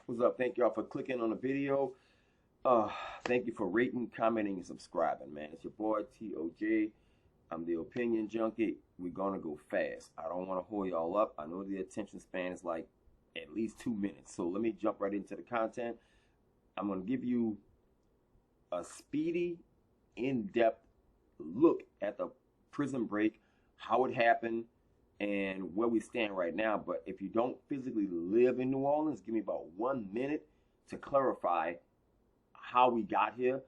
What's up? Thank y'all for clicking on the video. Thank you for rating, commenting, and subscribing, man. It's your boy TOJ. I'm the opinion junkie. We're gonna go fast. I don't want to hold y'all up. I know the attention span is like at least 2 minutes. So let me jump right into the content. I'm gonna give you a speedy, in-depth look at the prison break, how it happened, and where we stand right now. But if you don't physically live in New Orleans, give me about 1 minute to clarify how we got here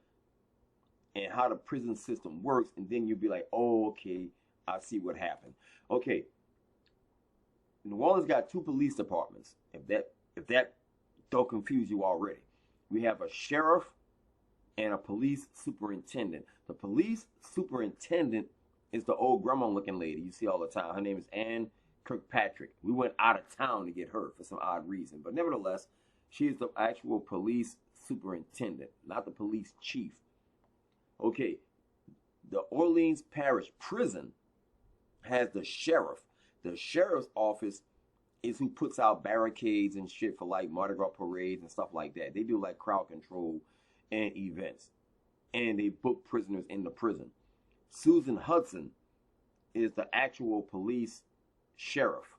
and how the prison system works, and then you'll be like, oh, okay, I see what happened. Okay, New Orleans got 2 police departments. If that don't confuse you already, we have a sheriff and a police superintendent. The police superintendent is the old grandma-looking lady you see all the time. Her name is Ann Kirkpatrick. We went out of town to get her for some odd reason, but nevertheless, she is the actual police superintendent, not the police chief. Okay, the Orleans Parish prison has the sheriff. The sheriff's office is who puts out barricades and shit for like Mardi Gras parades and stuff like that. They do like crowd control and events, and they book prisoners in the prison. Susan Hudson is the actual police sheriff.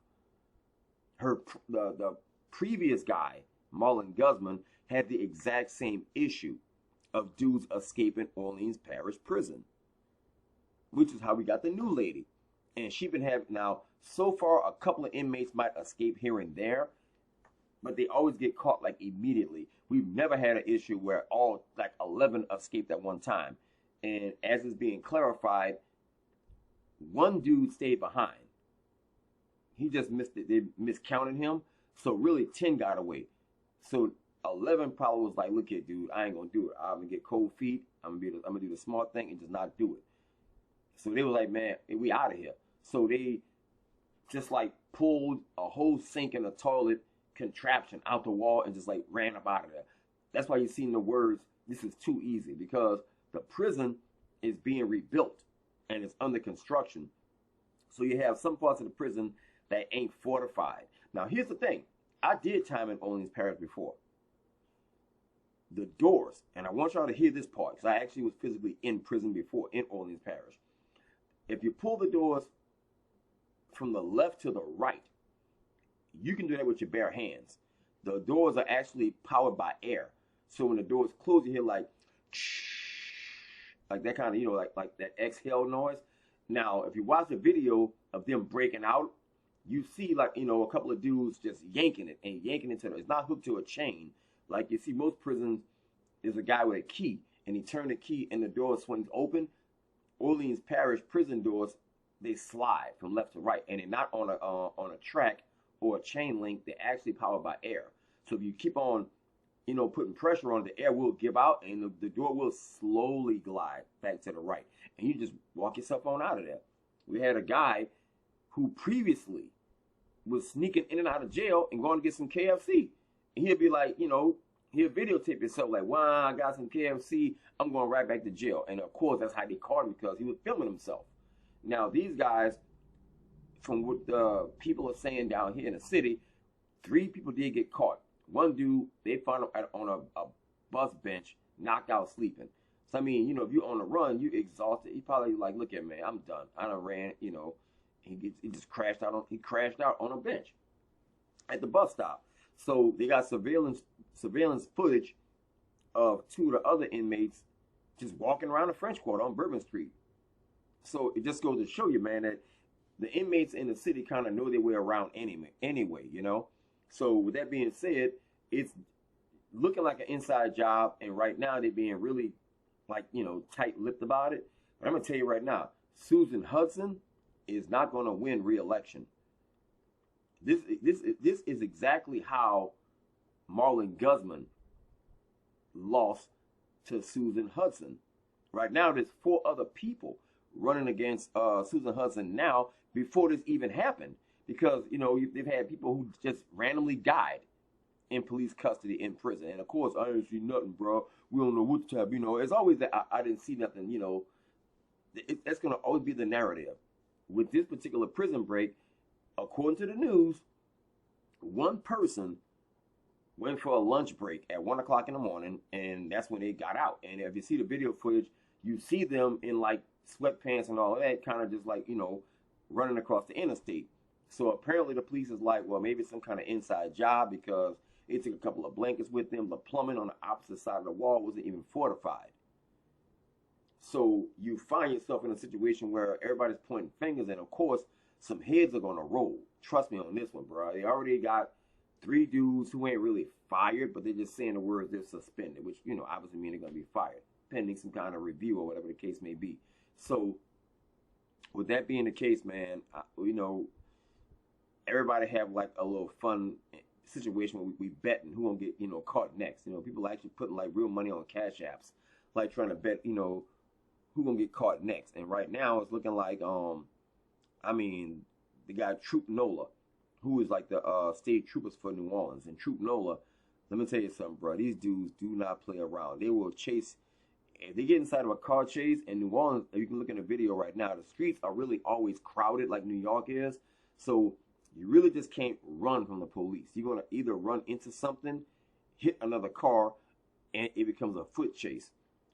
The previous guy, Marlon Guzman, had the exact same issue of dudes escaping Orleans Parish prison, which is how we got the new lady. And she been having, now, so far, a couple of inmates might escape here and there, but they always get caught like immediately. We've never had an issue where all like 11 escaped at one time. And as is being clarified, one dude stayed behind. He just missed it. They miscounted him. So really 10 got away. So 11 probably was like, look here, dude, I ain't gonna do it. I'm gonna get cold feet. I'm gonna do the smart thing and just not do it. So they were like, man, we out of here. So they just like pulled a whole sink and a toilet contraption out the wall and just like ran up out of there. That's why you seen the words, this is too easy, because the prison is being rebuilt and it's under construction. So you have some parts of the prison that ain't fortified. Now here's the thing. I did time in Orleans Parish before. The doors, and I want y'all to hear this part, because I actually was physically in prison before in Orleans Parish. If you pull the doors from the left to the right, you can do that with your bare hands. The doors are actually powered by air. So when the doors close, you hear like that kind of, like that exhale noise. Now, if you watch a video of them breaking out, you see like, a couple of dudes just yanking it and yanking it it's not hooked to a chain. Like you see most prisons, there's a guy with a key and he turned the key and the door swings open. Orleans Parish prison doors, they slide from left to right, and they're not on a track or a chain link. They're actually powered by air. So if you keep on, putting pressure on it, the air will give out and the door will slowly glide back to the right. And you just walk yourself on out of there. We had a guy who previously was sneaking in and out of jail and going to get some KFC. And he'll be like, he'll videotape himself like, wow, I got some KFC. I'm going right back to jail. And of course, that's how they caught him, because he was filming himself. Now, these guys, from what the people are saying down here in the city, 3 people did get caught. One dude, they found him on a bus bench, knocked out sleeping. So, I mean, if you're on the run, you're exhausted. He probably like, look at me, I'm done. I done ran, he just crashed out on a bench at the bus stop. So they got surveillance footage of 2 of the other inmates just walking around the French Quarter on Bourbon Street. So it just goes to show you, man, that the inmates in the city kind of know their way around anyway, So with that being said, it's looking like an inside job, and right now they're being really like, tight-lipped about it. But I'm gonna tell you right now, Susan Hudson is not gonna win re-election. This is exactly how Marlon Guzman lost to Susan Hudson. Right now, there's 4 other people running against Susan Hudson now before this even happened, because they've had people who just randomly died in police custody in prison. And of course, I didn't see nothing, bro. We don't know what to have. It's always that I didn't see nothing. That's gonna always be the narrative. With this particular prison break, according to the news, one person went for a lunch break at 1 o'clock in the morning, and that's when they got out. And if you see the video footage, you see them in like sweatpants and all of that, kind of just like, you know, running across the interstate. So apparently the police is like, well, maybe it's some kind of inside job because they took a couple of blankets with them. The plumbing on the opposite side of the wall wasn't even fortified. So you find yourself in a situation where everybody's pointing fingers, and of course, some heads are going to roll. Trust me on this one, bro. They already got 3 dudes who ain't really fired, but they're just saying the words they're suspended, which, you know, obviously mean they're going to be fired, pending some kind of review or whatever the case may be. So with that being the case, man, you know, everybody have like a little fun situation where we betting who gonna get, you know, caught next. You know, people actually putting like real money on cash apps, like trying to bet, you know, who gonna get caught next. And right now it's looking like I mean, the guy Troop Nola, who is like the state troopers for New Orleans. And Troop Nola, let me tell you something, bro. These dudes do not play around. They will chase. If they get inside of a car chase in New Orleans, you can look in the video right now, the streets are really always crowded like New York is. So you really just can't run from the police. You're going to either run into something, hit another car, and it becomes a foot chase.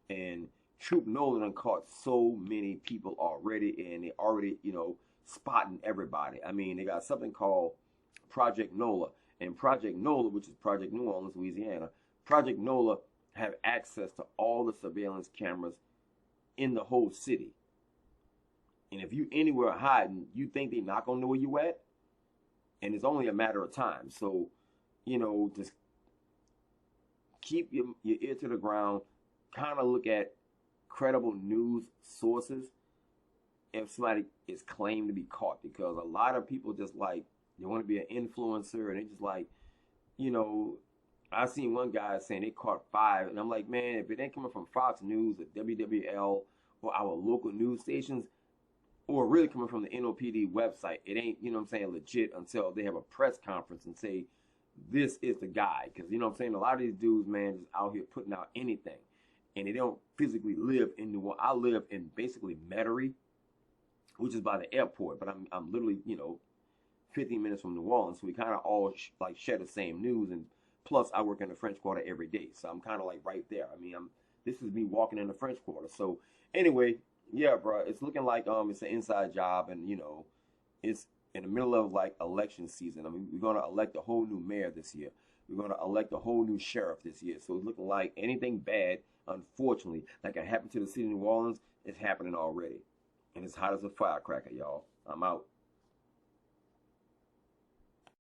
And Troop Nola done caught so many people already, and they already, you know, spotting everybody. I mean, they got something called Project Nola. And Project Nola, which is Project New Orleans, Louisiana, Project Nola have access to all the surveillance cameras in the whole city. And if you anywhere hiding, you think they're not going to know where you at? And it's only a matter of time. So, you know, just keep your ear to the ground. Kind of look at credible news sources if somebody is claimed to be caught. Because a lot of people just like, they want to be an influencer. And they just like, you know, I seen one guy saying they caught 5. And I'm like, man, if it ain't coming from Fox News or WWL or our local news stations, or really coming from the NOPD website, it ain't, you know what I'm saying, legit until they have a press conference and say, this is the guy. Because, you know what I'm saying, a lot of these dudes, man, just out here putting out anything. And they don't physically live in New Orleans. I live in basically Metairie, which is by the airport. But I'm literally, you know, 15 minutes from New Orleans. So we kind of all like share the same news. And plus, I work in the French Quarter every day. So I'm kind of like right there. I mean, this is me walking in the French Quarter. So anyway, yeah, bro, it's looking like it's an inside job, and you know, it's in the middle of like election season. I mean, we're gonna elect a whole new mayor this year. We're gonna elect a whole new sheriff this year. So it's looking like anything bad, unfortunately, like it happened to the city of New Orleans, it's happening already, and it's hot as a firecracker, y'all. I'm out.